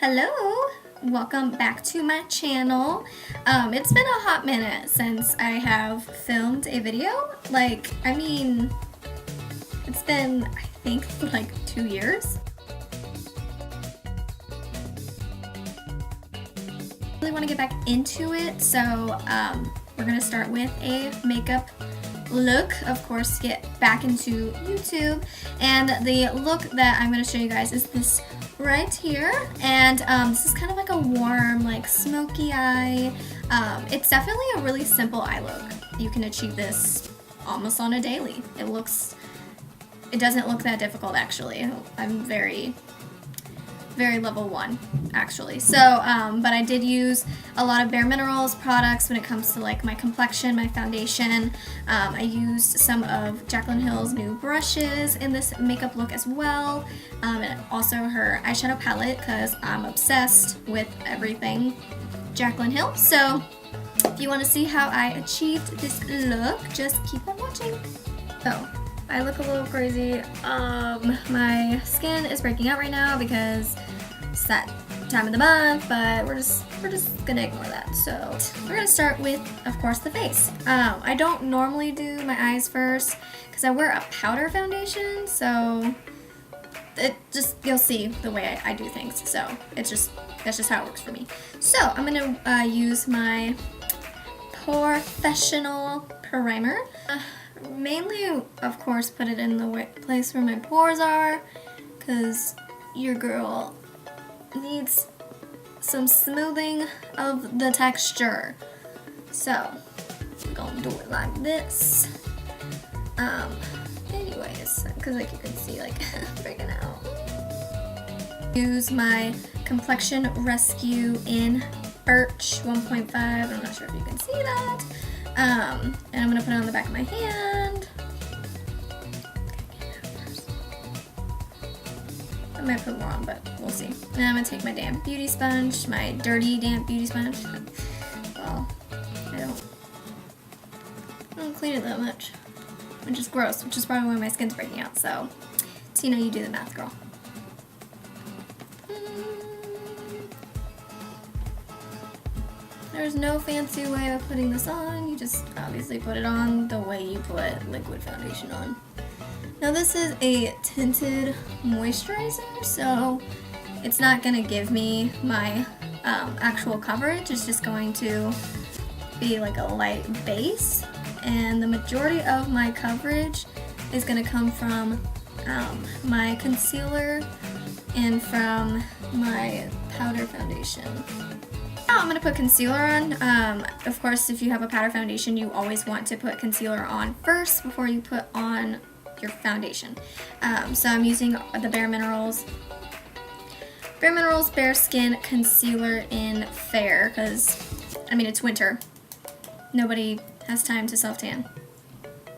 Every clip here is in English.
Hello, welcome back to my channel. It's been a hot minute since I have filmed a video. It's been, I think, like 2 years. I really want to get back into it, so we're gonna start with a makeup look, of course, to get back into YouTube. And the look that I'm going to show you guys is this right here, and this is kind of like a warm, like smoky eye. It's definitely a really simple eye look. You can achieve this almost on a daily. It doesn't look that difficult, actually. I'm very level 1, actually. So, but I did use a lot of BareMinerals products when it comes to like my complexion, my foundation. I used some of Jaclyn Hill's new brushes in this makeup look as well, and also her eyeshadow palette, because I'm obsessed with everything Jaclyn Hill. So if you want to see how I achieved this look, just keep on watching. So I look a little crazy. My skin is breaking out right now because it's that time of the month, but we're just gonna ignore that. So we're gonna start with, of course, the face. I don't normally do my eyes first because I wear a powder foundation, so you'll see the way I do things. So that's just how it works for me. So I'm gonna use my professional primer. Mainly, of course, put it in the place where my pores are, because your girl needs some smoothing of the texture. So we're gonna do it like this. Anyways, because like you can see, like breaking out. Use my Complexion Rescue in Birch 1.5. I'm not sure if you can see that. And I'm going to put it on the back of my hand. I might put more on, but we'll see. And I'm going to take my damp beauty sponge, my dirty damp beauty sponge. Well, I don't clean it that much, which is gross, which is probably why my skin's breaking out. So Tina, you do the math, girl. There's no fancy way of putting this on. You just obviously put it on the way you put liquid foundation on. Now this is a tinted moisturizer, so it's not going to give me my actual coverage. It's just going to be like a light base, and the majority of my coverage is going to come from my concealer and from my powder foundation. Now I'm going to put concealer on. Of course, if you have a powder foundation, you always want to put concealer on first before you put on your foundation. So I'm using the BareMinerals Bare Skin Concealer in Fair, because, I mean, it's winter. Nobody has time to self-tan.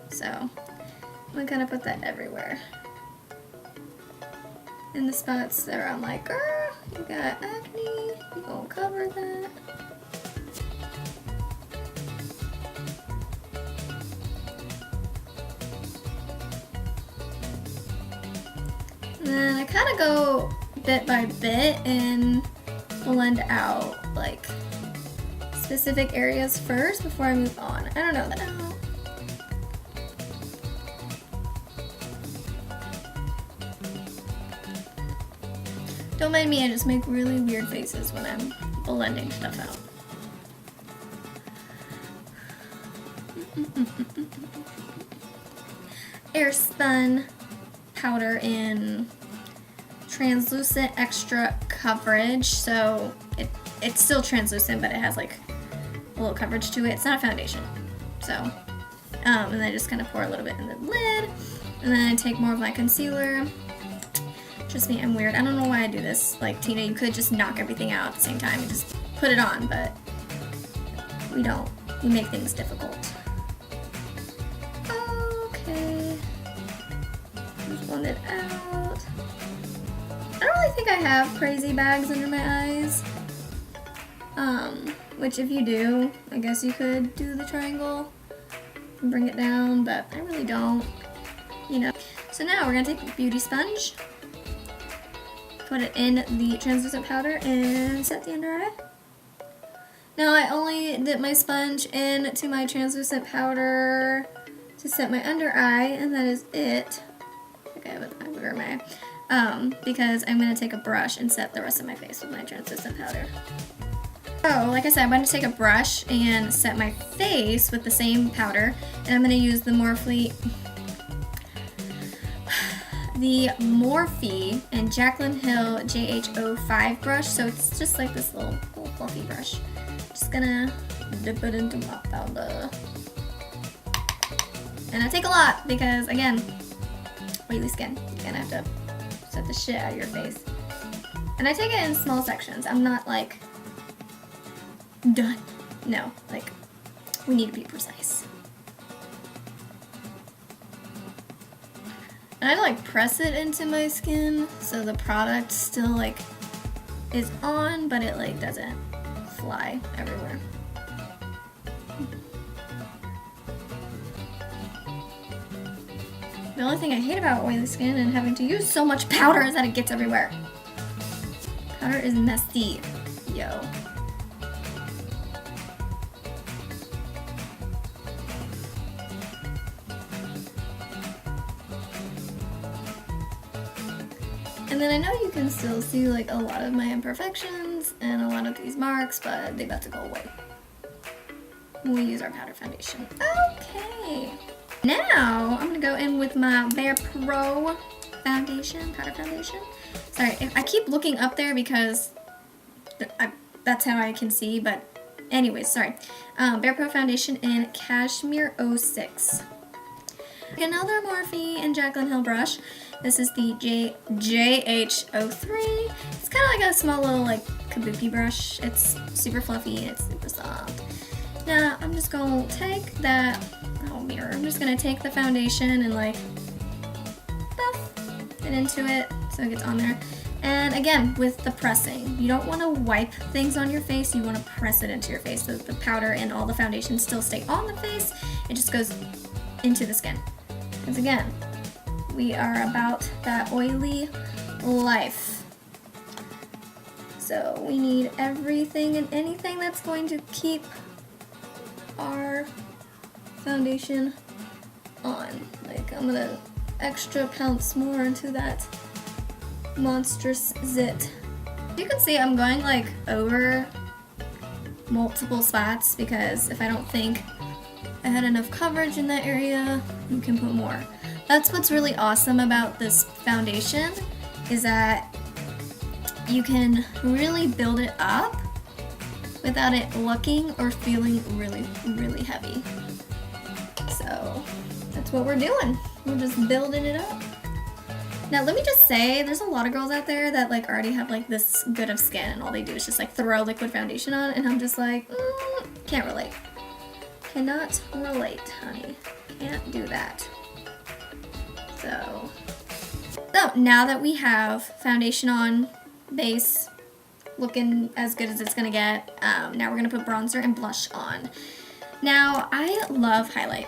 So I'm going to kind of put that everywhere. In the spots that I'm like, girl, you got acne, you gonna cover that. And then I kind of go bit by bit and blend out like specific areas first before I move on. I don't know that. Don't mind me, I just make really weird faces when I'm blending stuff out. Airspun powder in translucent extra coverage, so it's still translucent, but it has like a little coverage to it. It's not a foundation. So, and then I just kind of pour a little bit in the lid, and then I take more of my concealer. Trust me, I'm weird. I don't know why I do this. Like, Tina, you could just knock everything out at the same time and just put it on, but we don't. We make things difficult. Okay. Just blend it out. I don't really think I have crazy bags under my eyes. Which if you do, I guess you could do the triangle and bring it down, but I really don't, you know. So now we're gonna take a beauty sponge put it in the translucent powder and set the under eye. Now I only dip my sponge into my translucent powder to set my under eye, and that is it. Okay, where am I? Because I'm going to take a brush and set the rest of my face with my translucent powder. So, like I said, I'm going to take a brush and set my face with the same powder, and I'm going to use the Morphe and Jaclyn Hill JH05 brush. So it's just like this little fluffy brush. Just gonna dip it into my powder. And I take a lot because, again, oily skin. You're gonna have to set the shit out of your face. And I take it in small sections. I'm not like, done. No, like, we need to be precise. And I like press it into my skin so the product still like is on, but it like doesn't fly everywhere. The only thing I hate about oily skin and having to use so much powder is that it gets everywhere. Powder is messy, yo. And then I know you can still see like a lot of my imperfections and a lot of these marks, but they about to go away when we use our powder foundation. Okay. Now I'm gonna go in with my Bare Pro foundation, powder foundation. Sorry, I keep looking up there because that's how I can see, but anyways, sorry. Bare Pro foundation in Cashmere 06. Another Morphe and Jaclyn Hill brush. This is the JH03. It's kind of like a small little like kabuki brush. It's super fluffy and it's super soft. Now I'm just gonna take that, mirror. I'm just gonna take the foundation and like buff it into it so it gets on there. And again, with the pressing, you don't want to wipe things on your face. You want to press it into your face so that the powder and all the foundation still stay on the face. It just goes into the skin. Because again, we are about that oily life. So we need everything and anything that's going to keep our foundation on. Like, I'm gonna extra pounce more into that monstrous zit. You can see I'm going like over multiple spots because if I don't think I had enough coverage in that area, you can put more. That's what's really awesome about this foundation, is that you can really build it up without it looking or feeling really, really heavy. So that's what we're doing. We're just building it up. Now let me just say, there's a lot of girls out there that like already have like this good of skin and all they do is just like throw liquid foundation on, and I'm just like, can't relate. Cannot relate, honey. Can't do that. So now that we have foundation on, base looking as good as it's gonna get, now we're gonna put bronzer and blush on. Now I love highlight,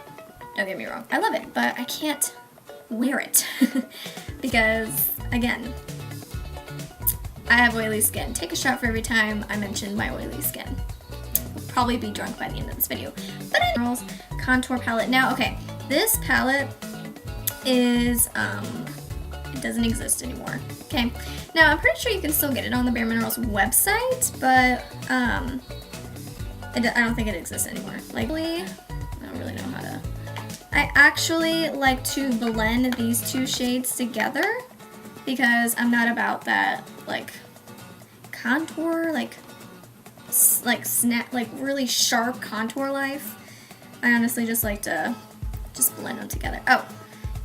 don't get me wrong, I love it, but I can't wear it because again, I have oily skin. Take a shot for every time I mention my oily skin. I'll probably be drunk by the end of this video. But anyways, contour palette. Now, okay, this palette is, it doesn't exist anymore. Okay, now I'm pretty sure you can still get it on the BareMinerals website, but I don't think it exists anymore. Like, I don't really know how to. I actually like to blend these two shades together because I'm not about that like contour, like snap, like really sharp contour life. I honestly just like to just blend them together. Oh,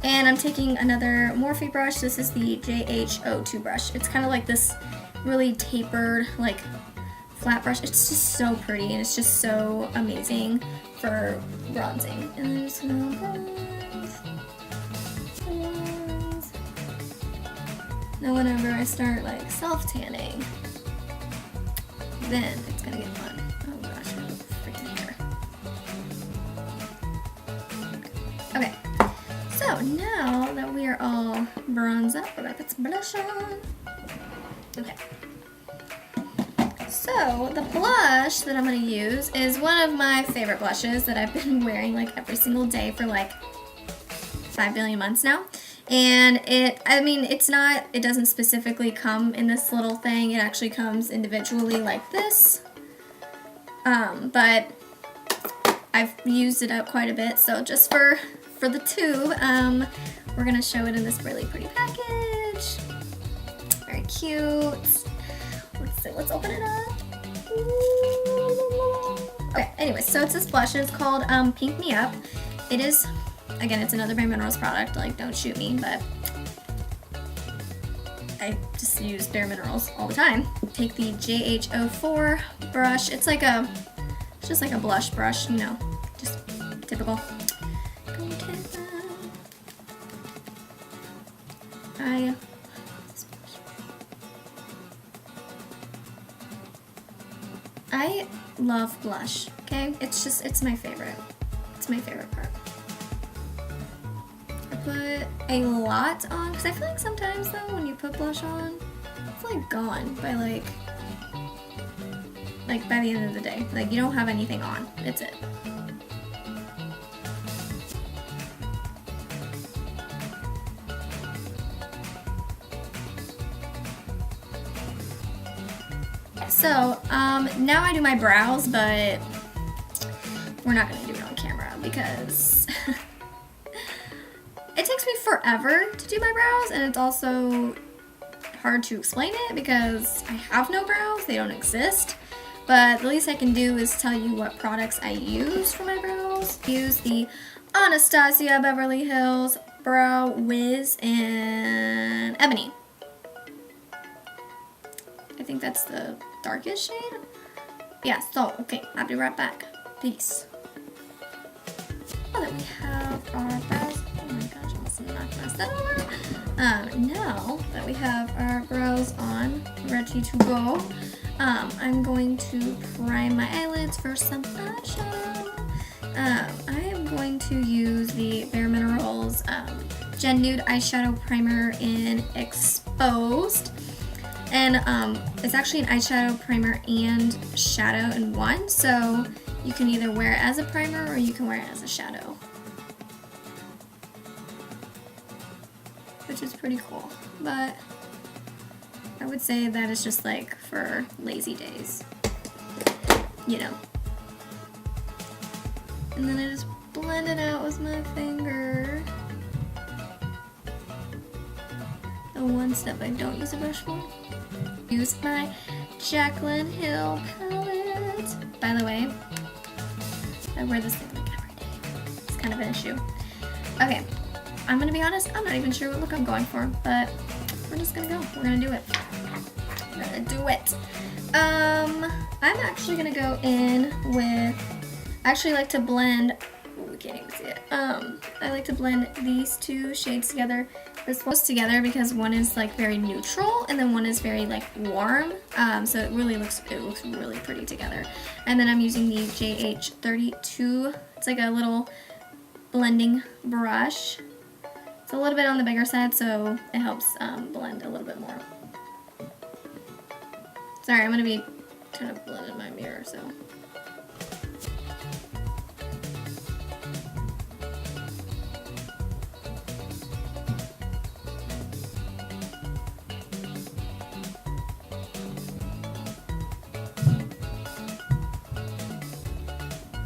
and I'm taking another Morphe brush. This is the JH02 brush. It's kind of like this really tapered, like flat brush. It's just so pretty and it's just so amazing for bronzing. And I'm just gonna bronze. Now whenever I start like self-tanning, then it's gonna get fun. Oh gosh, I have a freaking hair. Okay, so now that we are all bronzed up, we're gonna put some blush on. Okay. So the blush that I'm going to use is one of my favorite blushes that I've been wearing like every single day for like 5 billion months now. And it doesn't specifically come in this little thing. It actually comes individually like this. But I've used it up quite a bit, so just for the tube, we're gonna show it in this really pretty package. Very cute. Let's open it up. Okay, anyway, so it's this blush, and it's called Pink Me Up. It is, again, it's another BareMinerals product, like, don't shoot me, but I just use BareMinerals all the time. Take the JH04 brush. It's just like a blush brush, you know, just typical. I love blush, okay? It's my favorite. It's my favorite part. I put a lot on, because I feel like sometimes though, when you put blush on, it's like gone by like by the end of the day. Like, you don't have anything on. It's it. So, now I do my brows, but we're not gonna do it on camera because it takes me forever to do my brows, and it's also hard to explain it because I have no brows. They don't exist. But the least I can do is tell you what products I use for my brows. I use the Anastasia Beverly Hills Brow Wiz and Ebony. I think that's the darkest shade. Yeah, so, okay, I'll be right back. Peace. Now that we have our brows, oh my gosh, I must have knocked my stuff over. Now that we have our brows on, ready to go, I'm going to prime my eyelids for some eyeshadow. I am going to use the BareMinerals Gen Nude Eyeshadow Primer in Exposed. And it's actually an eyeshadow primer and shadow in one, so you can either wear it as a primer or you can wear it as a shadow, which is pretty cool. But I would say that is just like for lazy days, you know. And then I just blend it out with my finger. The one step I don't use a brush for. Use my Jaclyn Hill palette. By the way, I wear this thing like every day. It's kind of an issue. Okay, I'm gonna be honest, I'm not even sure what look I'm going for, but we're just gonna go. We're gonna do it. We're gonna do it. I'm actually gonna go in with, I actually like to blend, oh, we can't even see it. I like to blend these two shades together. This one's together because one is like very neutral and then one is very like warm. So it looks really pretty together. And then I'm using the JH32. It's like a little blending brush. It's a little bit on the bigger side, so it helps blend a little bit more. Sorry, I'm gonna be trying to blend in my mirror, so.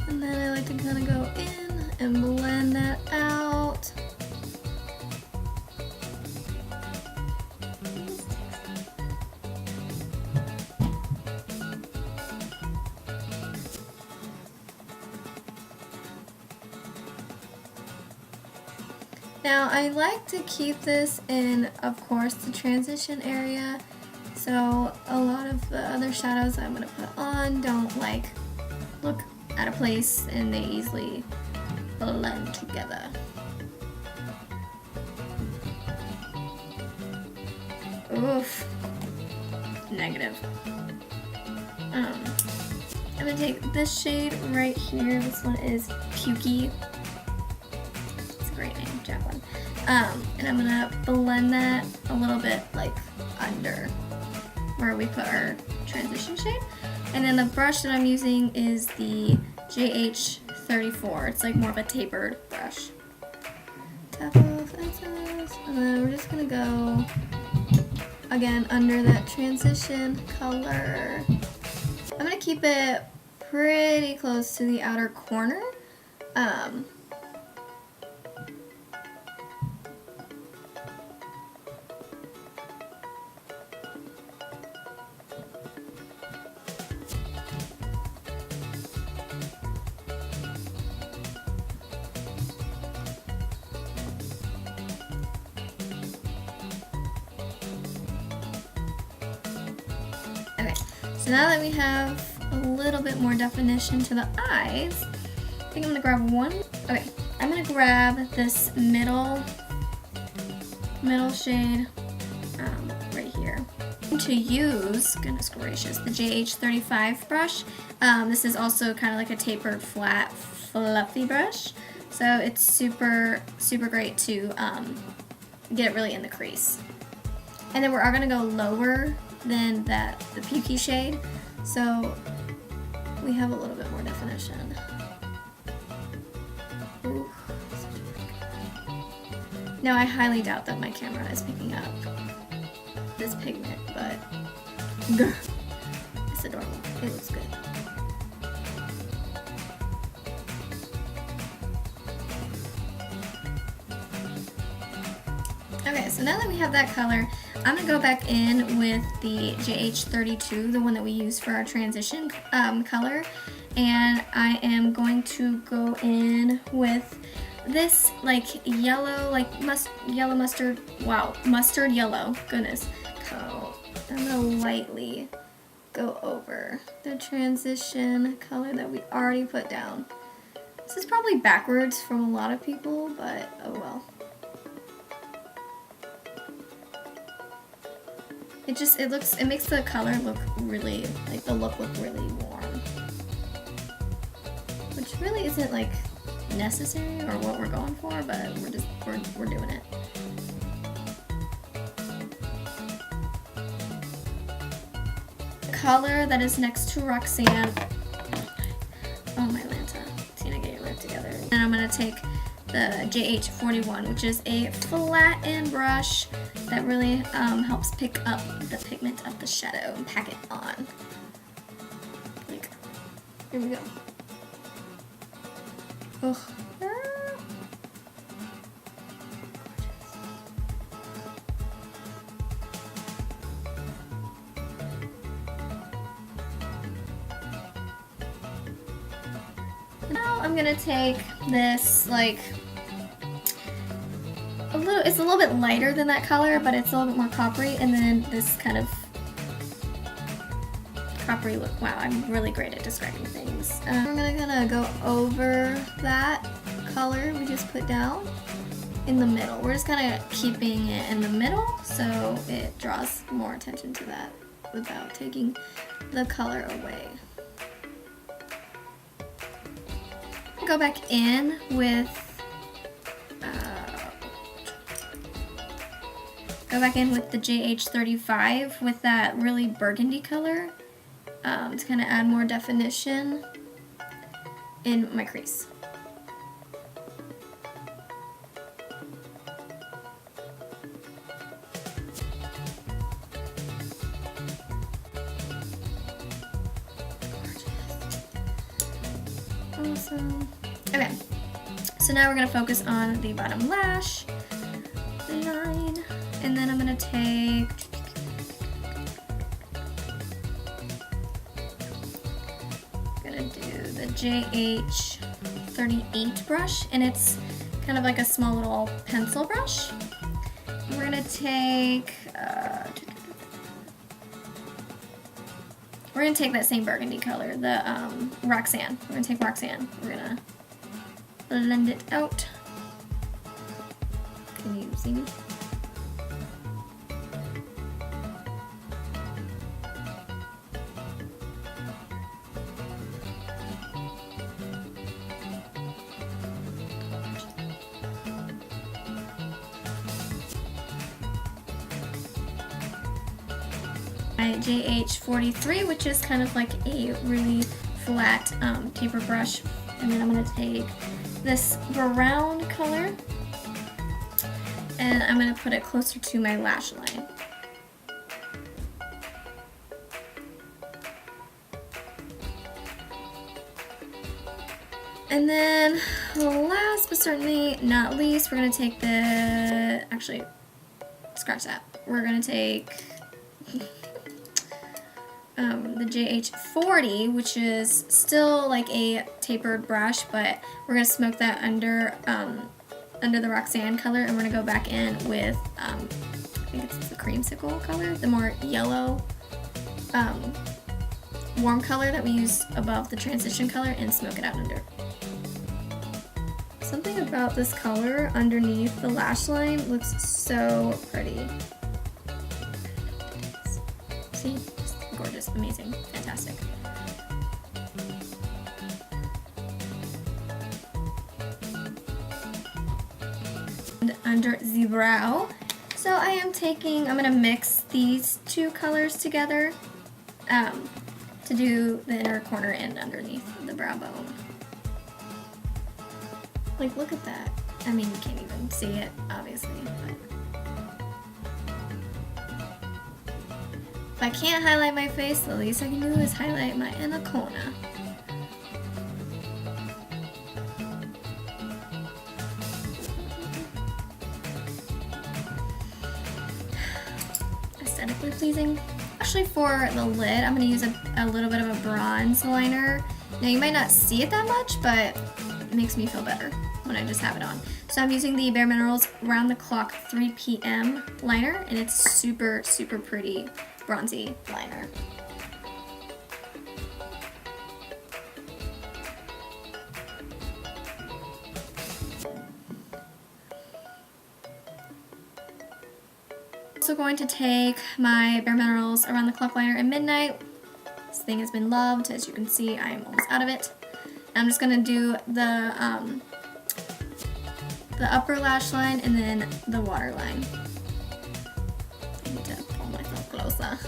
And then I like to kind of go in and blend that out. Now I like to keep this in, of course, the transition area. So a lot of the other shadows I'm going to put on don't like look out of place and they easily blend together. Oof. Negative. I'm going to take this shade right here. This one is Pukey. It's a great name, Jaclyn. And I'm going to blend that a little bit like under. where we put our transition shade. And then the brush that I'm using is the JH34. It's like more of a tapered brush. Tap off excess, and then we're just gonna go again under that transition color. I'm gonna keep it pretty close to the outer corner. Okay, so now that we have a little bit more definition to the eyes, I think I'm gonna grab one. Okay, I'm gonna grab this middle shade right here. To use, goodness gracious, the JH35 brush. This is also kind of like a tapered, flat, fluffy brush. So it's super, super great to get it really in the crease. And then we're gonna go lower than the pukey shade, so we have a little bit more definition. Ooh. Now I highly doubt that my camera is picking up this pigment, but it's adorable. It looks good. Okay, so now that we have that color, I'm going to go back in with the JH32, the one that we use for our transition color, and I am going to go in with this like yellow, like yellow mustard, wow, mustard yellow, goodness. So I'm going to lightly go over the transition color that we already put down. This is probably backwards from a lot of people, but oh well. It makes the color look really, like the look look really warm. Which really isn't like necessary or what we're going for, but we're doing it. The color that is next to Roxanne. Oh my Lanta. Tina, get your life together. And I'm gonna take the JH41, which is a flattened brush that really helps pick up the pigment of the shadow and pack it on. Like, here we go. Ugh. Now I'm gonna take this like it's a little bit lighter than that color, but it's a little bit more coppery, and then this kind of coppery look. Wow, I'm really great at describing things. I'm gonna go over that color we just put down in the middle. We're just kind of keeping it in the middle so it draws more attention to that without taking the color away. Go back in with the JH35 with that really burgundy color to kind of add more definition in my crease. Awesome. Okay, so now we're going to focus on the bottom lash line, and then I'm going to take the JH38 brush, and it's kind of like a small little pencil brush. We're going to take that same burgundy color, the Roxanne. We're going to take Roxanne. We're going to blend it out. Can you see me? My JH43, which is kind of like a really flat taper brush. And then I'm going to take this brown color and I'm going to put it closer to my lash line. And then last but certainly not least, we're going to take actually, scratch that. We're going to take the JH40, which is still like a tapered brush, but we're going to smoke that under the Roxanne color, and we're going to go back in with, I think it's the creamsicle color, the more yellow, warm color that we use above the transition color, and smoke it out under. Something about this color underneath the lash line looks so pretty. See? Just gorgeous, amazing, fantastic. And under the brow. So I'm going to mix these two colors together to do the inner corner and underneath the brow bone. Like, look at that. I mean, you can't even see it, obviously, but if I can't highlight my face, the least I can do is highlight my inner corner. Aesthetically pleasing. Actually, for the lid, I'm going to use a little bit of a bronze liner. Now, you might not see it that much, but it makes me feel better when I just have it on. So I'm using the Bare Minerals Round the Clock 3 PM liner, and it's super, super pretty bronzy liner. Also going to take my Bare Minerals Around the Clock liner in Midnight. This thing has been loved. As you can see, I am almost out of it. I'm just going to do the upper lash line and then the waterline. I need to pull myself closer.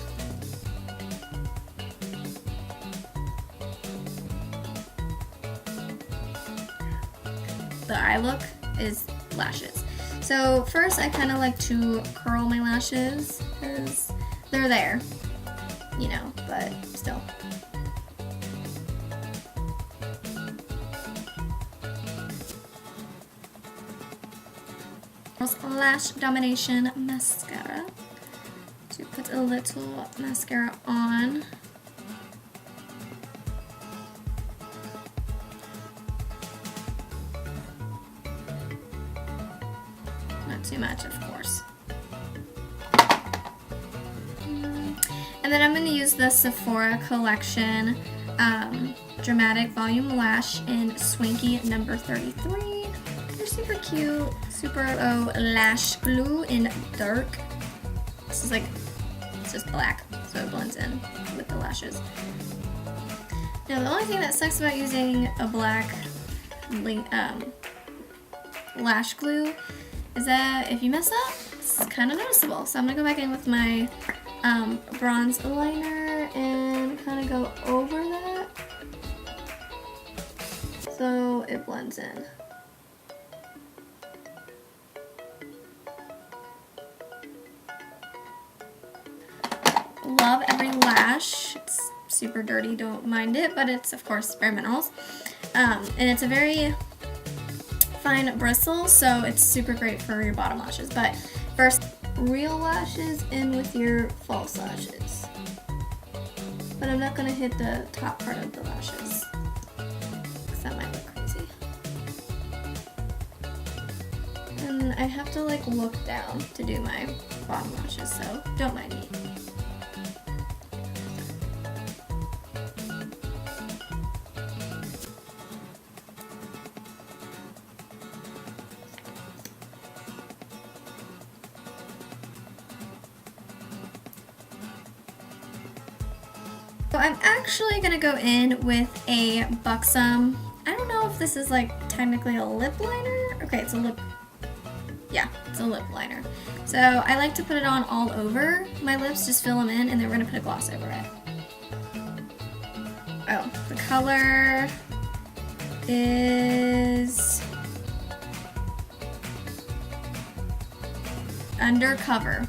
The eye look is lashes. So first I kind of like to curl my lashes because they're there, you know, but still. Lash Domination mascara to put a little mascara on. Not too much, of course. And then I'm going to use the Sephora Collection Dramatic Volume Lash in Swanky number 33. They're super cute. Super lash glue in dark. This is like, it's just black, so it blends in with the lashes. Now the only thing that sucks about using a black lash glue is that if you mess up, it's kind of noticeable. So I'm gonna go back in with my bronze liner and kind of go over that so it blends in. Love every lash. It's super dirty, don't mind it, but it's of course Bare Minerals. And it's a very fine bristle, so it's super great for your bottom lashes. But first, real lashes in with your false lashes. But I'm not going to hit the top part of the lashes, because that might look crazy. And I have to like look down to do my bottom lashes, so don't mind me. So I'm actually going to go in with a Buxom, I don't know if this is like technically a lip liner. Okay, it's a lip Yeah, it's a lip liner. So I like to put it on all over my lips, just fill them in, and then we're gonna put a gloss over it. Oh, the color is Undercover.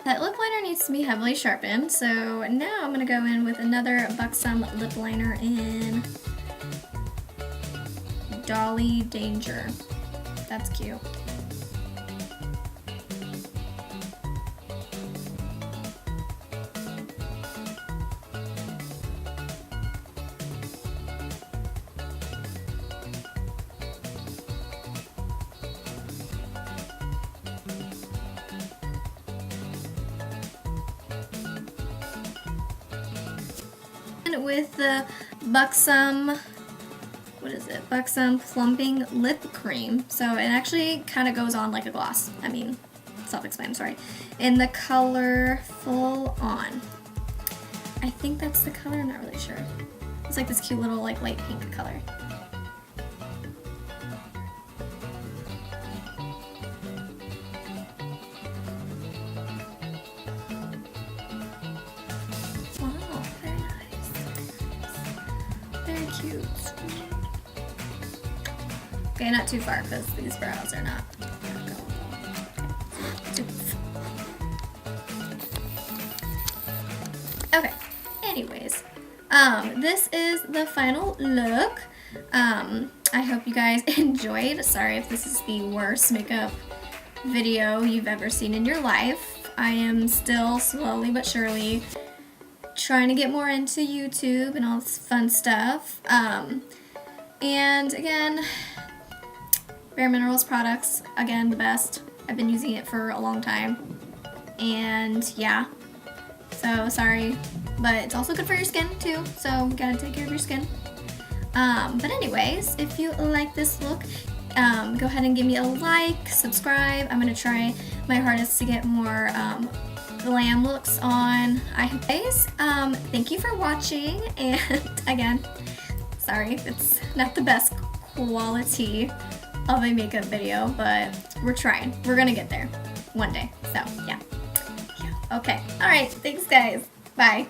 That lip liner needs to be heavily sharpened, so now I'm going to go in with another Buxom lip liner in Dolly Danger. That's cute. With the Buxom, what is it? Buxom Plumping Lip Cream. So it actually kind of goes on like a gloss. I mean, self-explanatory. In the color Full On. I think that's the color, I'm not really sure. It's like this cute little like light pink color. Cute. Okay, not too far because these brows are not going. Okay, anyways, this is the final look. I hope you guys enjoyed. Sorry if this is the worst makeup video you've ever seen in your life. I am still slowly but surely trying to get more into YouTube and all this fun stuff. And again, BareMinerals products, again, the best. I've been using it for a long time. And yeah, so sorry, but it's also good for your skin too, so you gotta take care of your skin. But anyways, if you like this look, go ahead and give me a like, subscribe. I'm gonna try my hardest to get more glam looks on. Thank you for watching, and again, sorry if it's not the best quality of a makeup video, but we're trying. We're gonna get there one day. So yeah. Okay. All right. Thanks, guys. Bye.